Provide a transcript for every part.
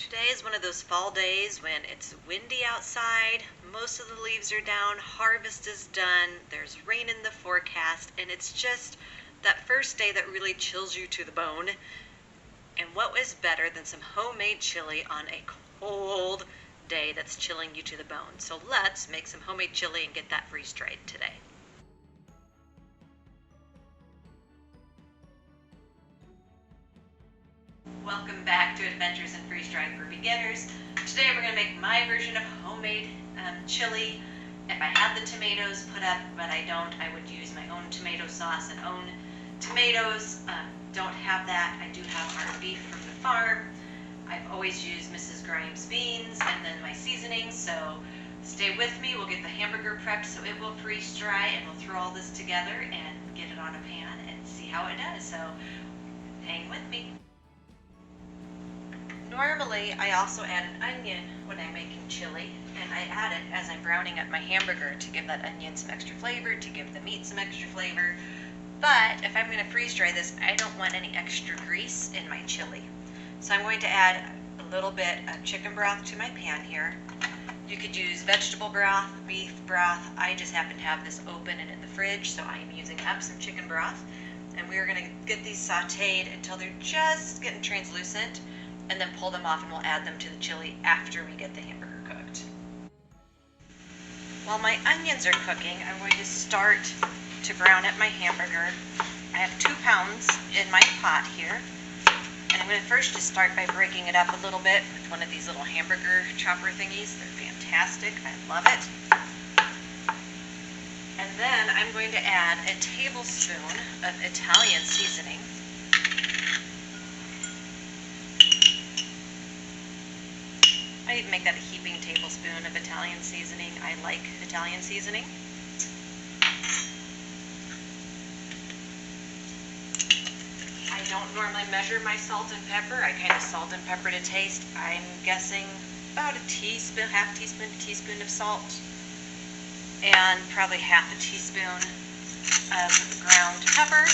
Today is one of those fall days when it's windy outside, most of the leaves are down, harvest is done, there's rain in the forecast, and it's just that first day that really chills you to the bone. And what is better than some homemade chili on a cold day that's chilling you to the bone? So let's make some homemade chili and get that freeze-dried today. Welcome back to Adventures in Freeze-Drying for Beginners. Today we're going to make my version of homemade chili. If I had the tomatoes put up, but I don't, I would use my own tomato sauce and own tomatoes. Don't have that. I do have our beef from the farm. I've always used Mrs. Grimes beans and then my seasonings, so stay with me. We'll get the hamburger prepped so it will freeze dry, and we'll throw all this together and get it on a pan and see how it does. So hang with me. Normally, I also add an onion when I'm making chili, and I add it as I'm browning up my hamburger to give that onion some extra flavor, to give the meat some extra flavor. But if I'm going to freeze dry this, I don't want any extra grease in my chili. So I'm going to add a little bit of chicken broth to my pan here. You could use vegetable broth, beef broth. I just happen to have this open and in the fridge, so I'm using up some chicken broth. And we're going to get these sauteed until they're just getting translucent, and then pull them off, and we'll add them to the chili after we get the hamburger cooked. While my onions are cooking, I'm going to start to brown up my hamburger. I have 2 pounds in my pot here, and I'm going to first just start by breaking it up a little bit with one of these little hamburger chopper thingies. They're fantastic. I love it. And then I'm going to add a tablespoon of Italian seasoning. I even make that a heaping tablespoon of Italian seasoning. I like Italian seasoning. I don't normally measure my salt and pepper. I kind of salt and pepper to taste. I'm guessing about a teaspoon, half teaspoon to teaspoon of salt, and probably half a teaspoon of ground pepper.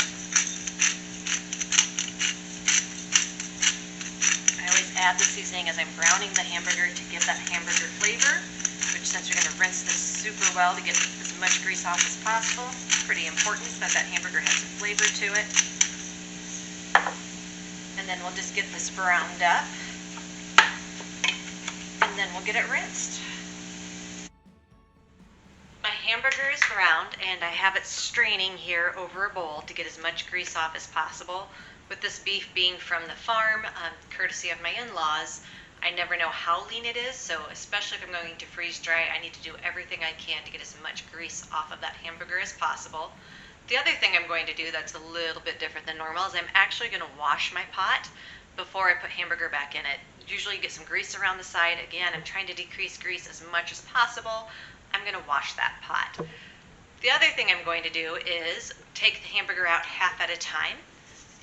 Add the seasoning as I'm browning the hamburger to give that hamburger flavor, which, since we're going to rinse this super well to get as much grease off as possible, it's pretty important that that hamburger has some flavor to it. And then we'll just get this browned up, and then we'll get it rinsed. My hamburger is browned, and I have it straining here over a bowl to get as much grease off as possible. With this beef being from the farm, courtesy of my in-laws, I never know how lean it is, so especially if I'm going to freeze dry, I need to do everything I can to get as much grease off of that hamburger as possible. The other thing I'm going to do that's a little bit different than normal is I'm actually going to wash my pot before I put hamburger back in it. Usually you get some grease around the side. Again, I'm trying to decrease grease as much as possible. I'm going to wash that pot. The other thing I'm going to do is take the hamburger out half at a time.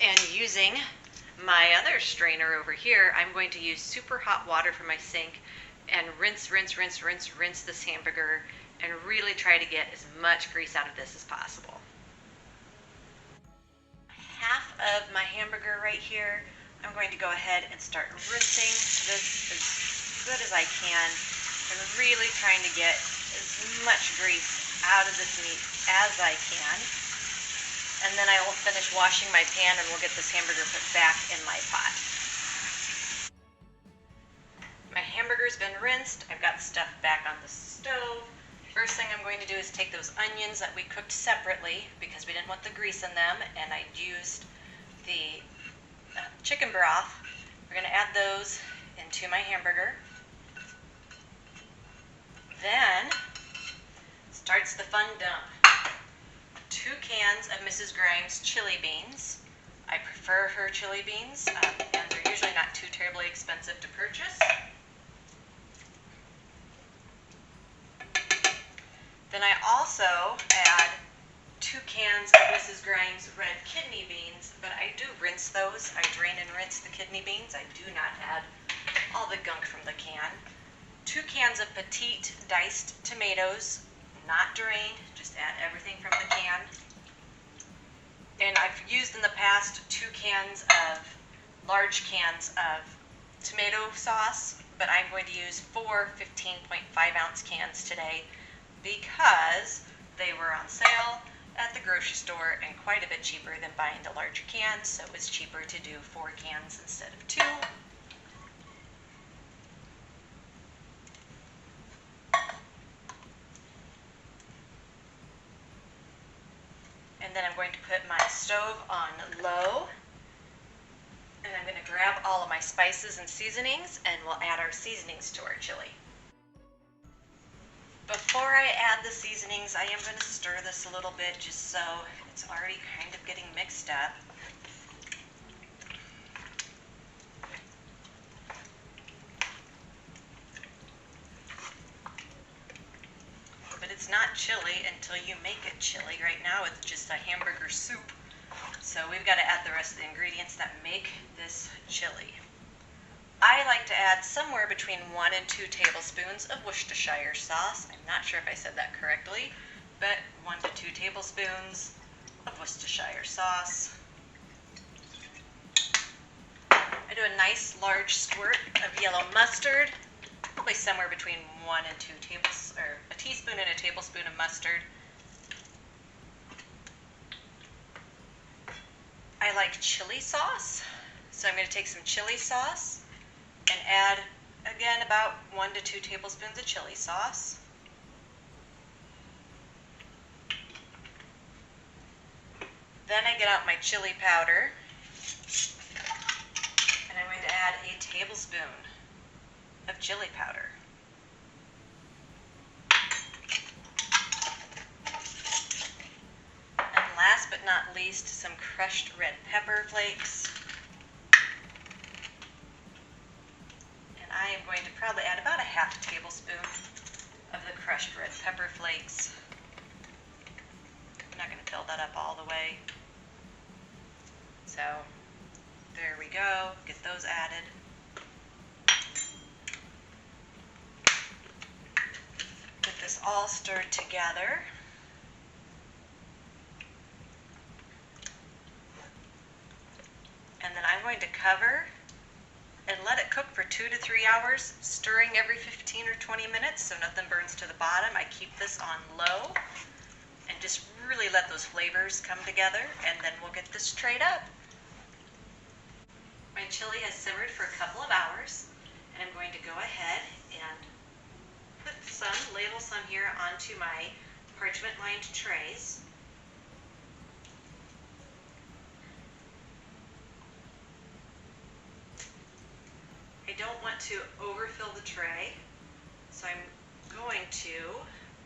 And using my other strainer over here, I'm going to use super hot water from my sink and rinse this hamburger and really try to get as much grease out of this as possible. Half of my hamburger right here, I'm going to go ahead and start rinsing this as good as I can and really trying to get as much grease out of this meat as I can. And then I will finish washing my pan, and we'll get this hamburger put back in my pot. My hamburger's been rinsed. I've got stuff back on the stove. First thing I'm going to do is take those onions that we cooked separately because we didn't want the grease in them, and I used the chicken broth. We're going to add those into my hamburger. Then starts the fun dump. 2 cans of Mrs. Grimes chili beans. I prefer her chili beans, and they're usually not too terribly expensive to purchase. Then I also add 2 cans of Mrs. Grimes red kidney beans, but I do rinse those. I drain and rinse the kidney beans. I do not add all the gunk from the can. 2 cans of petite diced tomatoes, not drained, just add everything from the can. And I've used in the past 2 cans of large cans of tomato sauce, but I'm going to use 4 15.5-ounce cans today because they were on sale at the grocery store and quite a bit cheaper than buying the larger cans, so it was cheaper to do 4 cans instead of 2. And then I'm going to put my stove on low, and I'm going to grab all of my spices and seasonings, and we'll add our seasonings to our chili. Before I add the seasonings, I am going to stir this a little bit just so it's already kind of getting mixed up. But it's not chili until you make it chili. Right now it's just a hamburger soup. So we've got to add the rest of the ingredients that make this chili. I like to add somewhere between 1 and 2 tablespoons of Worcestershire sauce. I'm not sure if I said that correctly, but 1 to 2 tablespoons of Worcestershire sauce. I do a nice large squirt of yellow mustard, probably somewhere between 1 and 2 tablespoons, or a teaspoon and a tablespoon of mustard. I like chili sauce, so I'm going to take some chili sauce and add, again, about 1 to 2 tablespoons of chili sauce. Then I get out my chili powder, and I'm going to add a tablespoon of chili powder. And last but not least, some crushed red pepper flakes. I am going to probably add about a half tablespoon of the crushed red pepper flakes. I'm not going to fill that up all the way. So there we go. Get those added. Get this all stirred together. And then I'm going to cover and let it cook for 2 to 3 hours, stirring every 15 or 20 minutes so nothing burns to the bottom. I keep this on low and just really let those flavors come together, and then we'll get this straight up. My chili has simmered for a couple of hours, and I'm going to go ahead and ladle some here onto my parchment-lined trays. I don't want to overfill the tray, so I'm going to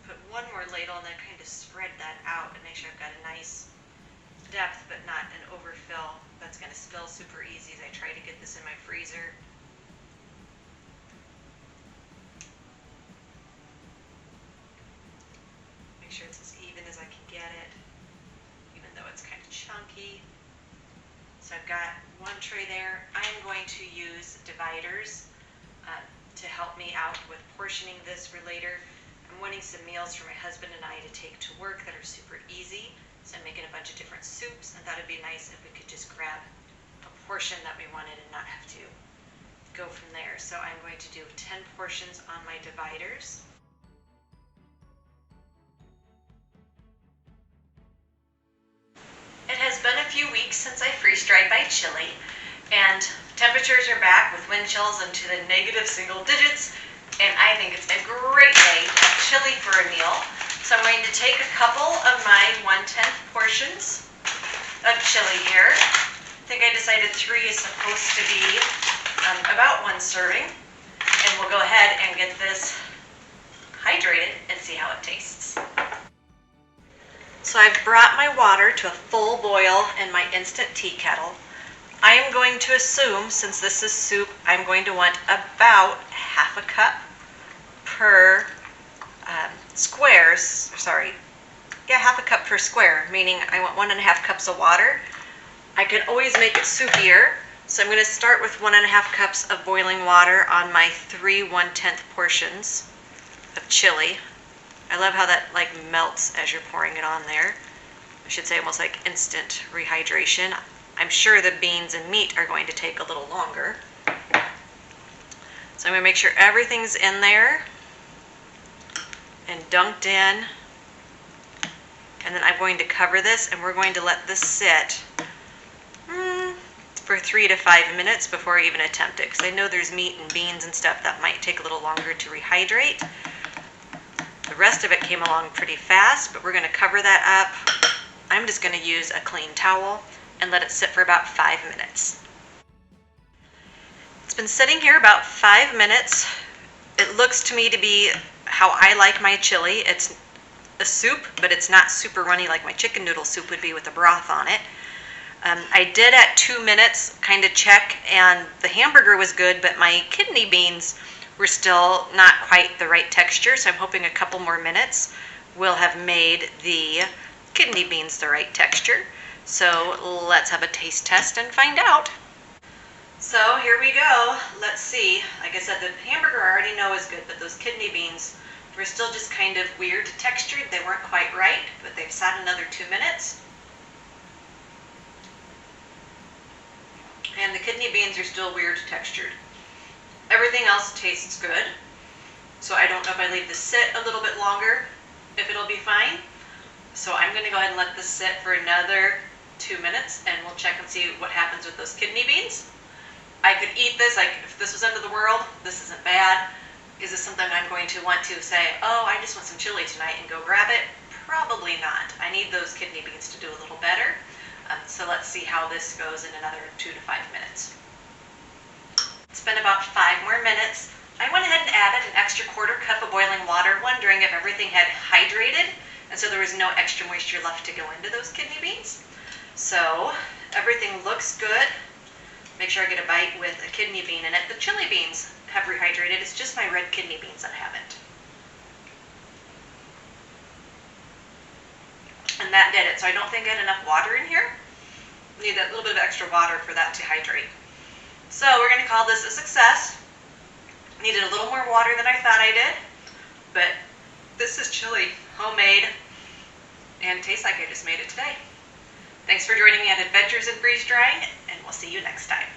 put one more ladle and then kind of spread that out and make sure I've got a nice depth but not an overfill that's going to spill super easy as I try to get this in my freezer. Make sure it's as even as I can get it, even though it's kind of chunky. So I've got one tray there. I'm going to use dividers to help me out with portioning this for later. I'm wanting some meals for my husband and I to take to work that are super easy. So I'm making a bunch of different soups, and thought it'd be nice if we could just grab a portion that we wanted and not have to go from there. So I'm going to do 10 portions on my dividers. It has been a few weeks since I freeze-dried my chili, and temperatures are back with wind chills into the negative single digits, and I think it's a great day to have chili for a meal. So I'm going to take a couple of my 1/10 portions of chili here. I think I decided 3 is supposed to be about 1 serving, and we'll go ahead and get this hydrated and see how it tastes. So I've brought my water to a full boil in my instant tea kettle. I am going to assume, since this is soup, I'm going to want about half a cup per half a cup per square, meaning I want 1.5 cups of water. I can always make it soupier, so I'm going to start with 1.5 cups of boiling water on my 3 1/10 portions of chili. I love how that like melts as you're pouring it on there. I should say almost like instant rehydration. I'm sure the beans and meat are going to take a little longer. So I'm going to make sure everything's in there and dunked in. And then I'm going to cover this, and we're going to let this sit for 3 to 5 minutes before I even attempt it, because I know there's meat and beans and stuff that might take a little longer to rehydrate. The rest of it came along pretty fast, but we're going to cover that up. I'm just going to use a clean towel and let it sit for about 5 minutes. It's been sitting here about 5 minutes. It looks to me to be how I like my chili. It's a soup, but it's not super runny like my chicken noodle soup would be with the broth on it. I did at 2 minutes kind of check, and the hamburger was good, but my kidney beans were still not quite the right texture, so I'm hoping a couple more minutes will have made the kidney beans the right texture. So let's have a taste test and find out. So here we go. Let's see. Like I said, the hamburger I already know is good, but those kidney beans were still just kind of weird textured. They weren't quite right, but they've sat another 2 minutes. And the kidney beans are still weird textured. Everything else tastes good. So I don't know if I leave this sit a little bit longer, if it'll be fine. So I'm going to go ahead and let this sit for another 2 minutes, and we'll check and see what happens with those kidney beans. I could eat this, like if this was end of the world, this isn't bad. Is this something I'm going to want to say, oh, I just want some chili tonight and go grab it? Probably not. I need those kidney beans to do a little better. So let's see how this goes in another 2 to 5 minutes. It's been about 5 more minutes. I went ahead and added an extra 1/4 cup of boiling water, wondering if everything had hydrated, and so there was no extra moisture left to go into those kidney beans. So everything looks good. Make sure I get a bite with a kidney bean in it. The chili beans have rehydrated. It's just my red kidney beans that haven't. And that did it. So I don't think I had enough water in here. Need that little bit of extra water for that to hydrate. So we're going to call this a success. Needed a little more water than I thought I did, but this is chili, homemade, and tastes like I just made it today. Thanks for joining me on Adventures in Freeze Drying, and we'll see you next time.